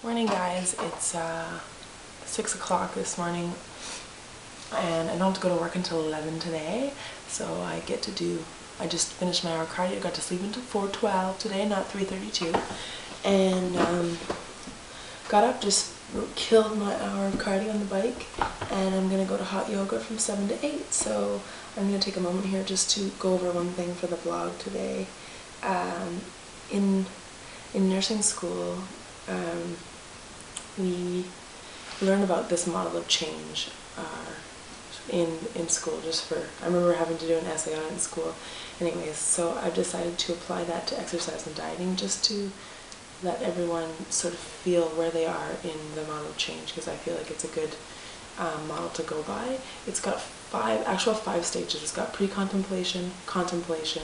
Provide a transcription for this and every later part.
Morning guys, it's 6 o'clock this morning and I don't have to go to work until 11 today, so I just finished my hour cardio, got to sleep until 4:12 today, not 3:32, and got up, just killed my hour of cardio on the bike, and I'm going to go to hot yoga from 7 to 8, so I'm going to take a moment here just to go over one thing for the vlog today. In nursing school, we learn about this model of change in school. I remember having to do an essay on it in school. Anyways, so I've decided to apply that to exercise and dieting, just to let everyone sort of feel where they are in the model of change, because I feel like it's a good model to go by. It's got five stages. It's got pre-contemplation, contemplation,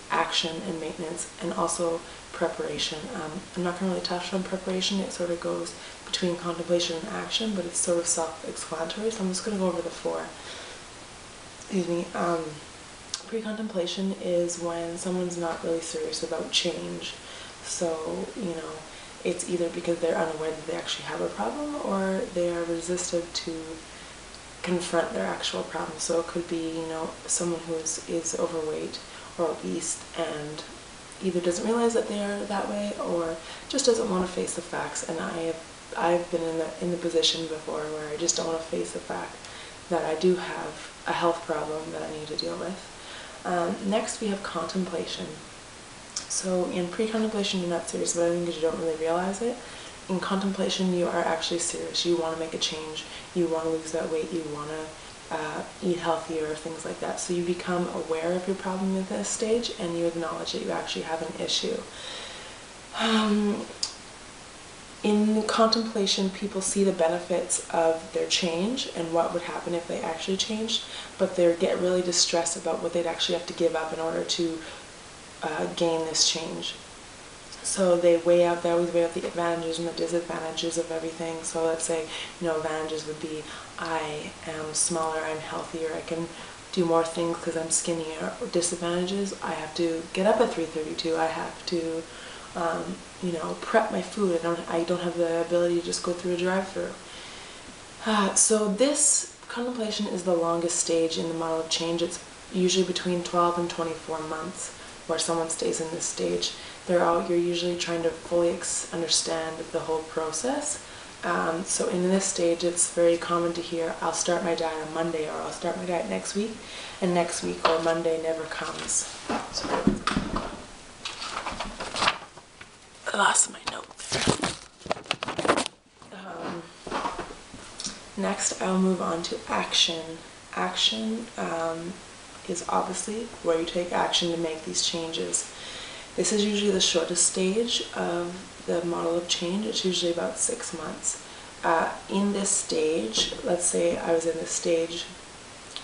action, and maintenance, and also preparation. I'm not going to really touch on preparation. It sort of goes between contemplation and action, but it's sort of self-explanatory, so I'm just going to go over the four. Excuse me. Pre-contemplation is when someone's not really serious about change. So, it's either because they're unaware that they actually have a problem, or they are resistant to confront their actual problem. So it could be, someone who is overweight or obese and either doesn't realize that they are that way, or just doesn't want to face the facts. And I've been in the position before where I just don't want to face the fact that I do have a health problem that I need to deal with. Next we have contemplation. So in pre-contemplation you're not serious about anything because you don't really realize it. In contemplation you are actually serious. You want to make a change, you want to lose that weight, you want to eat healthier, things like that. So you become aware of your problem at this stage and you acknowledge that you actually have an issue. In contemplation, people see the benefits of their change and what would happen if they actually changed, but they get really distressed about what they'd actually have to give up in order to gain this change. So they always weigh out the advantages and the disadvantages of everything. So let's say, advantages would be, I am smaller, I'm healthier, I can do more things because I'm skinnier. Disadvantages, I have to get up at 3:32, I have to, prep my food, I don't have the ability to just go through a drive-through. So this contemplation is the longest stage in the model of change. It's usually between 12 and 24 months where someone stays in this stage. You're usually trying to fully understand the whole process. So in this stage, it's very common to hear, I'll start my diet on Monday, or I'll start my diet next week, and next week or Monday never comes. So I lost my note there. Next, I'll move on to action. Action is obviously where you take action to make these changes. This is usually the shortest stage of the model of change. It's usually about 6 months. In this stage, let's say I was in this stage,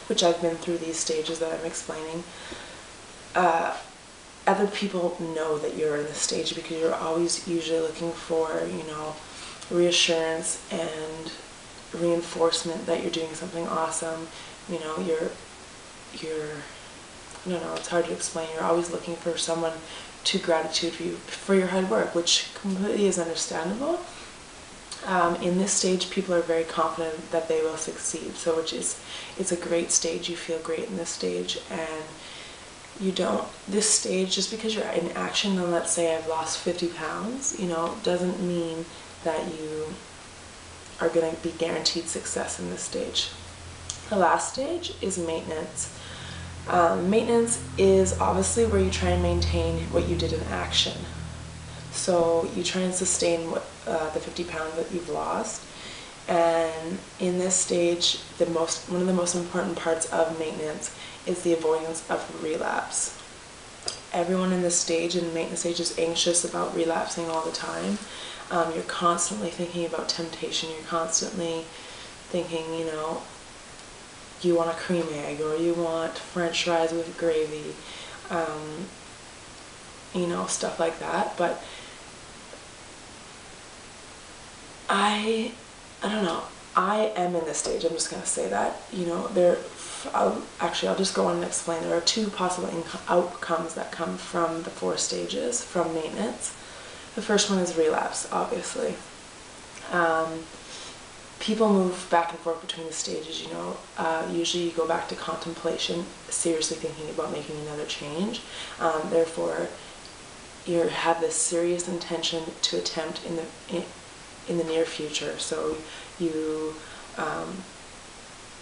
which I've been through these stages that I'm explaining, other people know that you're in this stage because you're always usually looking for, reassurance and reinforcement that you're doing something awesome. I don't know, it's hard to explain. You're always looking for someone to gratitude you for your hard work, which completely is understandable. In this stage, people are very confident that they will succeed, so it's a great stage. You feel great in this stage, and this stage, just because you're in action, and let's say I've lost 50 pounds, doesn't mean that you are going to be guaranteed success in this stage. The last stage is maintenance. Maintenance is obviously where you try and maintain what you did in action. So you try and sustain the 50 pounds that you've lost. And in this stage, one of the most important parts of maintenance is the avoidance of relapse. Everyone in this stage, in the maintenance stage, is anxious about relapsing all the time. You're constantly thinking about temptation. You're constantly thinking, you want a cream egg, or you want french fries with gravy, stuff like that. But I don't know, I am in this stage, I'm just going to say that. I'll just go on and explain. There are two possible outcomes that come from the 4 stages from maintenance. The first one is relapse, obviously. People move back and forth between the stages, you know. Usually you go back to contemplation, seriously thinking about making another change. Therefore, you have this serious intention to attempt in the near future. So you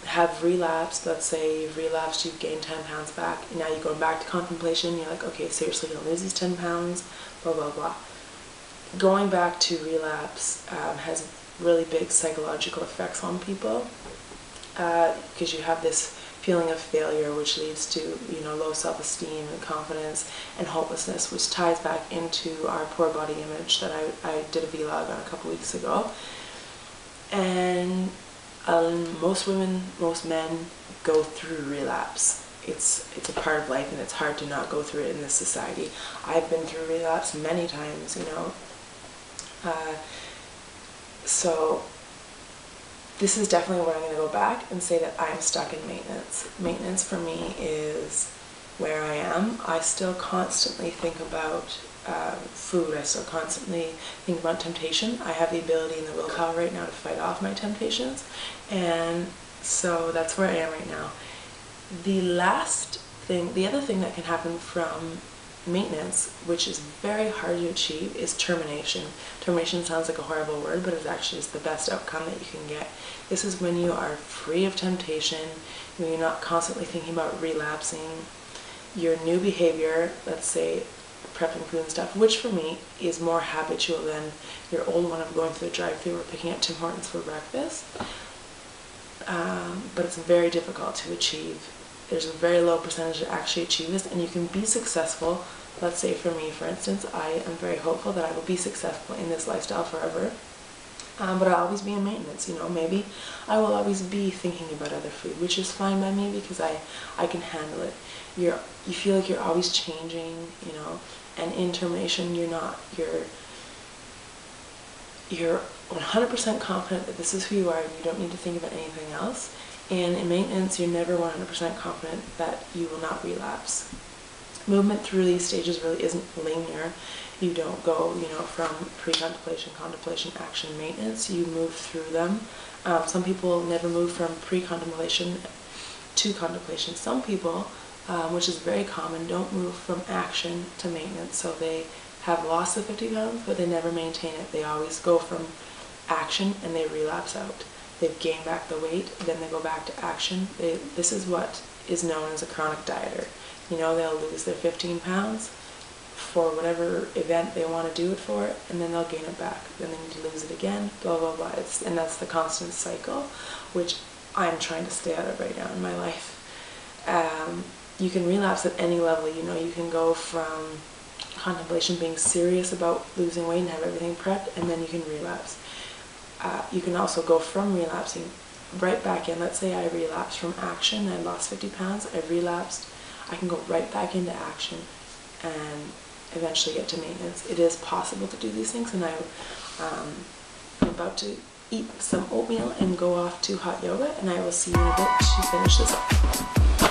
have relapsed. Let's say you've relapsed, you've gained 10 pounds back, and now you're going back to contemplation. You're like, okay, seriously, gonna lose these 10 pounds, blah, blah, blah. Going back to relapse has really big psychological effects on people, because you have this feeling of failure, which leads to, you know, low self-esteem and confidence and hopelessness, which ties back into our poor body image that I did a vlog on a couple weeks ago. And most women, most men go through relapse. It's a part of life, and it's hard to not go through it in this society. I've been through relapse many times, you know. So this is definitely where I'm going to go back and say that I'm stuck in maintenance. Maintenance for me is where I am. I still constantly think about food. I still constantly think about temptation. I have the ability and the willpower right now to fight off my temptations, and so that's where I am right now. The other thing that can happen from maintenance, which is very hard to achieve, is termination. Termination sounds like a horrible word, but it actually is the best outcome that you can get. This is when you are free of temptation, when you're not constantly thinking about relapsing. Your new behavior, let's say prepping food and stuff, which for me is more habitual than your old one of going through the drive-thru or picking up Tim Hortons for breakfast. But it's very difficult to achieve. There's a very low percentage that actually achieve this, and you can be successful. Let's say for me, for instance, I am very hopeful that I will be successful in this lifestyle forever, but I'll always be in maintenance, you know. Maybe I will always be thinking about other food, which is fine by me because I can handle it. You feel like you're always changing, you know, and in termination you're not. You're 100% confident that this is who you are and you don't need to think about anything else. And in maintenance, you're never 100% confident that you will not relapse. Movement through these stages really isn't linear. You don't go, you know, from pre-contemplation, contemplation, action, maintenance. You move through them. Some people never move from pre-contemplation to contemplation. Some people, which is very common, don't move from action to maintenance. So they have lost the 50 pounds, but they never maintain it. They always go from action and they relapse out. They've gained back the weight, then they go back to action. This is what is known as a chronic dieter. You know, they'll lose their 15 pounds for whatever event they want to do it for, and then they'll gain it back. Then they need to lose it again, blah, blah, blah. And that's the constant cycle, which I'm trying to stay out of right now in my life. You can relapse at any level. You know, you can go from contemplation, being serious about losing weight and have everything prepped, and then you can relapse. You can also go from relapsing right back in. Let's say I relapsed from action, I lost 50 pounds, I relapsed. I can go right back into action and eventually get to maintenance. It is possible to do these things, and I'm about to eat some oatmeal and go off to hot yoga, and I will see you in a bit to finish this up.